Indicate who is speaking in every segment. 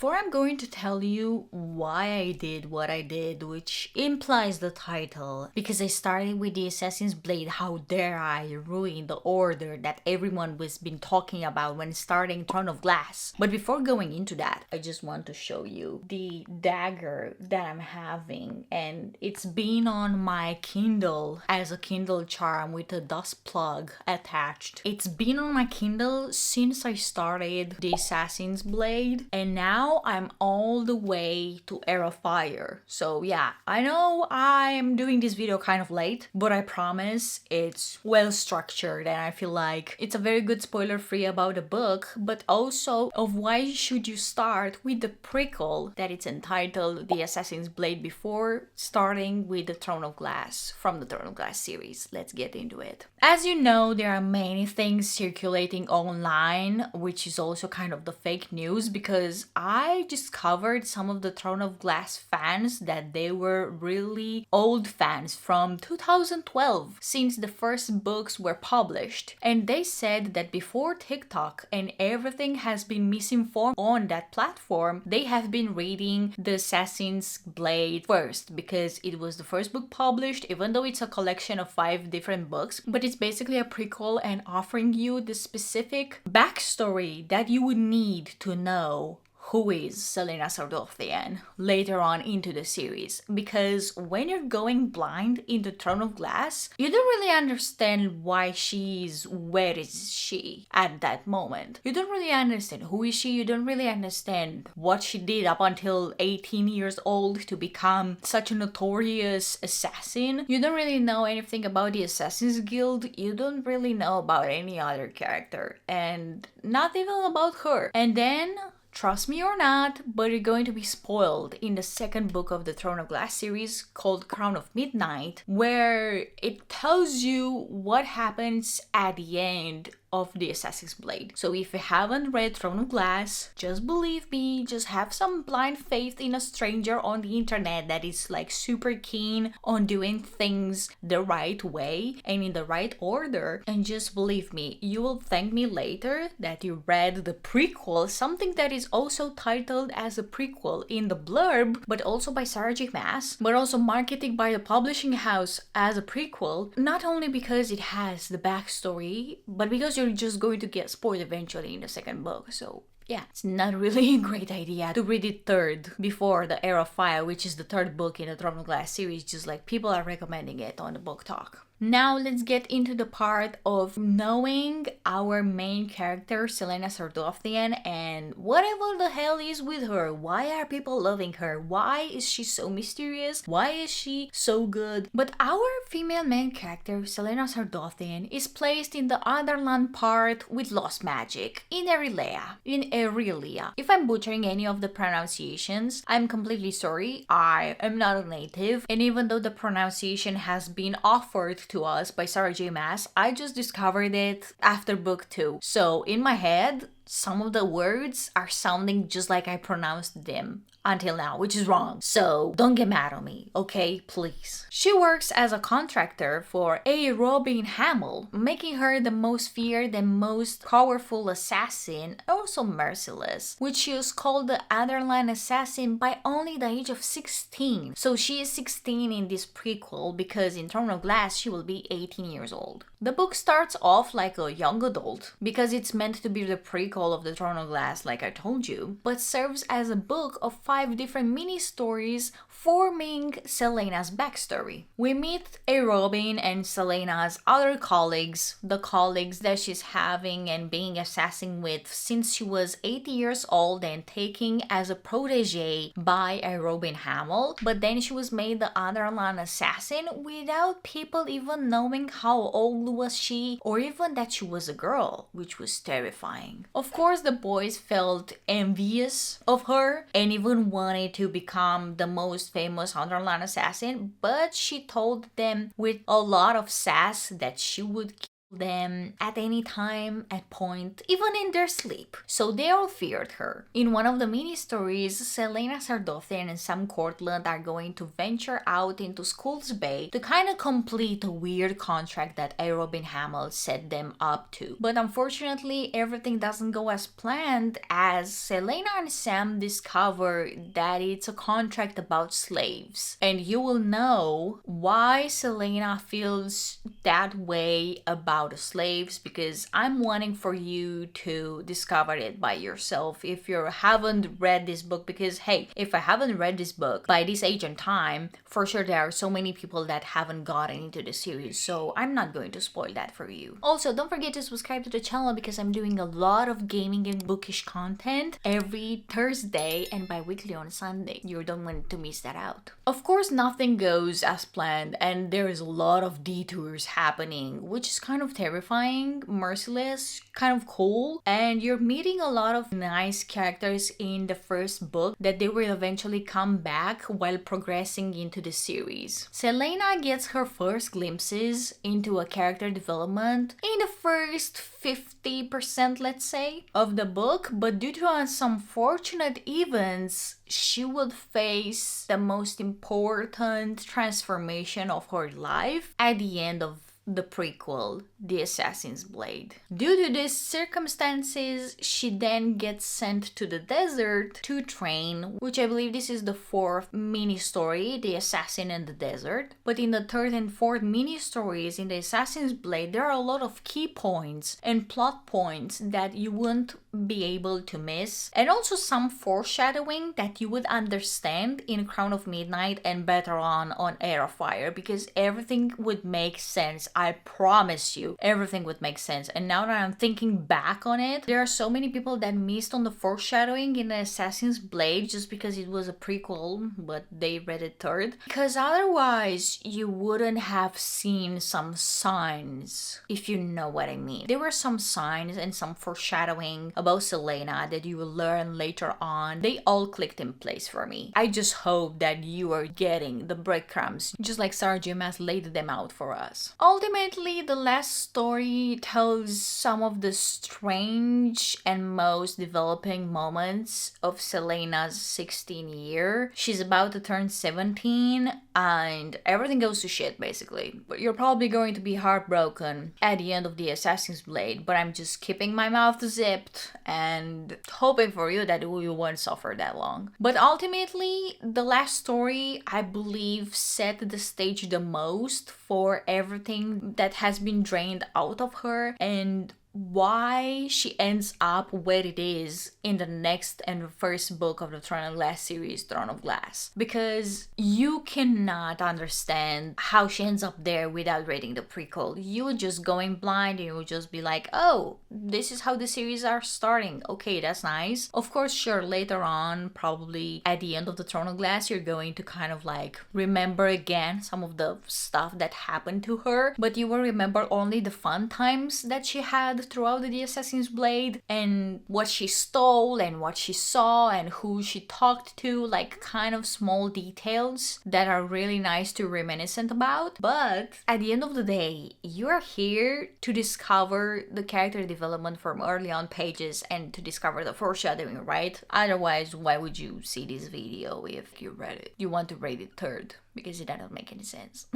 Speaker 1: before I'm going to tell you why I did what I did, which implies the title, because I started with the Assassin's Blade, how dare I ruin the order that everyone was been talking about when starting Throne of Glass. But before going into that, I just want to show you the dagger that I'm having, and it's been on my Kindle as a Kindle charm with a dust plug attached. It's been on my Kindle since I started the Assassin's Blade, and now I'm all the way to Era of Fire. So yeah, I know I'm doing this video kind of late, but I promise it's well structured, and I feel like it's a very good spoiler free about the book, but also of why should you start with the prequel that it's entitled The Assassin's Blade before starting with the Throne of Glass from the Throne of Glass series. Let's get into it. As you know, there are many things circulating online, which is also kind of the fake news, because I discovered some of the Throne of Glass fans that they were really old fans from 2012, since the first books were published. And they said that before TikTok and everything has been misinformed on that platform, they have been reading the Assassin's Blade first, because it was the first book published, even though it's a collection of 5 different books, but it's basically a prequel and offering you the specific backstory that you would need to know who is Celaena Sardothien later on into the series. Because when you're going blind in the Throne of Glass, you don't really understand why she's where is she at that moment. You don't really understand who is she, you don't really understand what she did up until 18 years old to become such a notorious assassin. You don't really know anything about the Assassin's Guild, you don't really know about any other character, and not even about her. And then, trust me or not, but you're going to be spoiled in the second book of the Throne of Glass series called Crown of Midnight, where it tells you what happens at the end of the Assassin's Blade. So if you haven't read Throne of Glass, just believe me, just have some blind faith in a stranger on the internet that is like super keen on doing things the right way and in the right order, and just believe me, you will thank me later that you read the prequel, something that is also titled as a prequel in the blurb, but also by Sarah J. Maas, but also marketed by the publishing house as a prequel, not only because it has the backstory, but because you're just going to get spoiled eventually in the second book. So yeah, it's not really a great idea to read it third before the Era of Fire, which is the third book in the Throne of Glass series, just like people are recommending it on the book talk. Now let's get into the part of knowing our main character, Celaena Sardothien, and whatever the hell is with her. Why are people loving her? Why is she so mysterious? Why is she so good? But our female main character, Celaena Sardothien, is placed in the Underland part with lost magic, in Erelia. If I'm butchering any of the pronunciations, I'm completely sorry. I am not a native, and even though the pronunciation has been offered to us by Sarah J. Maas, I just discovered it after book 2. So in my head, some of the words are sounding just like I pronounced them until now, which is wrong. So don't get mad on me, okay? Please. She works as a contractor for a Robin Hamill, making her the most feared and most powerful assassin, also merciless, which is called the Underland Assassin by only the age of 16. So she is 16 in this prequel, because in Throne of Glass she will be 18 years old. The book starts off like a young adult, because it's meant to be the prequel of the Throne of Glass, like I told you, but serves as a book of 5 different mini-stories forming Celaena's backstory. We meet a Robin and Celaena's other colleagues, the colleagues that she's having and being assassin with since she was 80 years old and taken as a protege by a Robin Hamill, but then she was made the Underland assassin without people even knowing how old was she or even that she was a girl, which was terrifying. Of course, the boys felt envious of her and even wanted to become the most famous Underland assassin, but she told them with a lot of sass that she would them at any time, at point, even in their sleep. So they all feared her. In one of the mini stories, Selena Sardothian and Sam Cortland are going to venture out into Skull's Bay to kind of complete a weird contract that A. Robin Hamill set them up to. But unfortunately, everything doesn't go as planned, as Selena and Sam discover that it's a contract about slaves. And you will know why Selena feels that way about the slaves, because I'm wanting for you to discover it by yourself if you haven't read this book. Because hey, if I haven't read this book by this age and time, for sure there are so many people that haven't gotten into the series, so I'm not going to spoil that for you. Also, don't forget to subscribe to the channel because I'm doing a lot of gaming and bookish content every Thursday and bi-weekly on Sunday. You don't want to miss that out. Of course, nothing goes as planned and there is a lot of detours happening, which is kind of terrifying, merciless, kind of cool, and you're meeting a lot of nice characters in the first book that they will eventually come back while progressing into the series. Selena gets her first glimpses into a character development in the first 50%, let's say, of the book, but due to some fortunate events, she would face the most important transformation of her life at the end of the prequel, The Assassin's Blade. Due to these circumstances, she then gets sent to the desert to train, which I believe this is the fourth mini story, The Assassin in the Desert. But in the third and fourth mini stories in The Assassin's Blade, there are a lot of key points and plot points that you wouldn't be able to miss, and also some foreshadowing that you would understand in Crown of Midnight and better on Heir of Fire, because everything would make sense. I promise you, everything would make sense. And now that I'm thinking back on it, there are so many people that missed on the foreshadowing in the Assassin's Blade just because it was a prequel, but they read it third. Because otherwise, you wouldn't have seen some signs, if you know what I mean. There were some signs and some foreshadowing about Selena that you will learn later on. They all clicked in place for me. I just hope that you are getting the breadcrumbs, just like Sarah J. Maas laid them out for us. Ultimately, the last story tells some of the strange and most developing moments of Selena's 16 year. She's about to turn 17 and everything goes to shit basically. But you're probably going to be heartbroken at the end of The Assassin's Blade, but I'm just keeping my mouth zipped and hoping for you that you won't suffer that long. But ultimately, the last story, I believe, set the stage the most for everything that has been drained out of her and why she ends up where it is in the next and first book of the Throne of Glass series, Throne of Glass. Because you cannot understand how she ends up there without reading the prequel. You would just go in blind and you would just be like, oh, this is how the series are starting. Okay, that's nice. Of course, sure, later on, probably at the end of the Throne of Glass, you're going to kind of like remember again some of the stuff that happened to her, but you will remember only the fun times that she had throughout the Assassin's Blade and what she stole and what she saw and who she talked to, like kind of small details that are really nice to reminiscent about. But at the end of the day, you're here to discover the character development from early on pages and to discover the foreshadowing, right? Otherwise, why would you see this video if you read it? You want to rate it third, because it doesn't make any sense.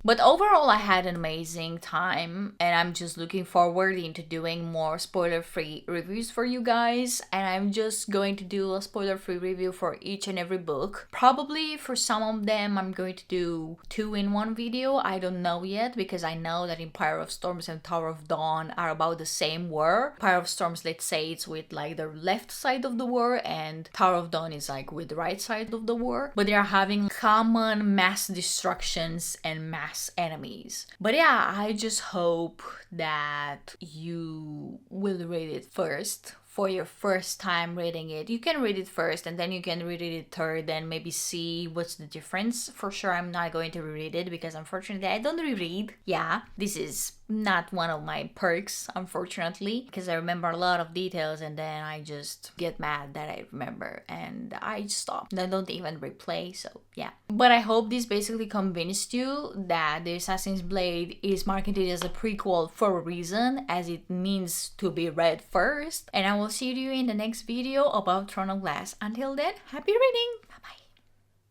Speaker 1: But overall, I had an amazing time and I'm just looking forward into doing more spoiler-free reviews for you guys, and I'm just going to do a spoiler-free review for each and every book. Probably for some of them I'm going to do 2 in 1 video. I don't know yet, because I know that Empire of Storms and Tower of Dawn are about the same war. Empire of Storms, let's say, it's with like the left side of the war and Tower of Dawn is like with the right side of the war, but they are having common mass destructions and mass enemies. But yeah, I just hope that you will read it first for your first time reading it. You can read it first and then you can read it third and maybe see what's the difference. For sure, I'm not going to reread it because unfortunately I don't reread. Yeah, this is not one of my perks, unfortunately, because I remember a lot of details and then I just get mad that I remember and I stop. I don't even replay, so yeah. But I hope this basically convinced you that the Assassin's Blade is marketed as a prequel for a reason, as it means to be read first. And I will see you in the next video about Throne of Glass. Until then, happy reading!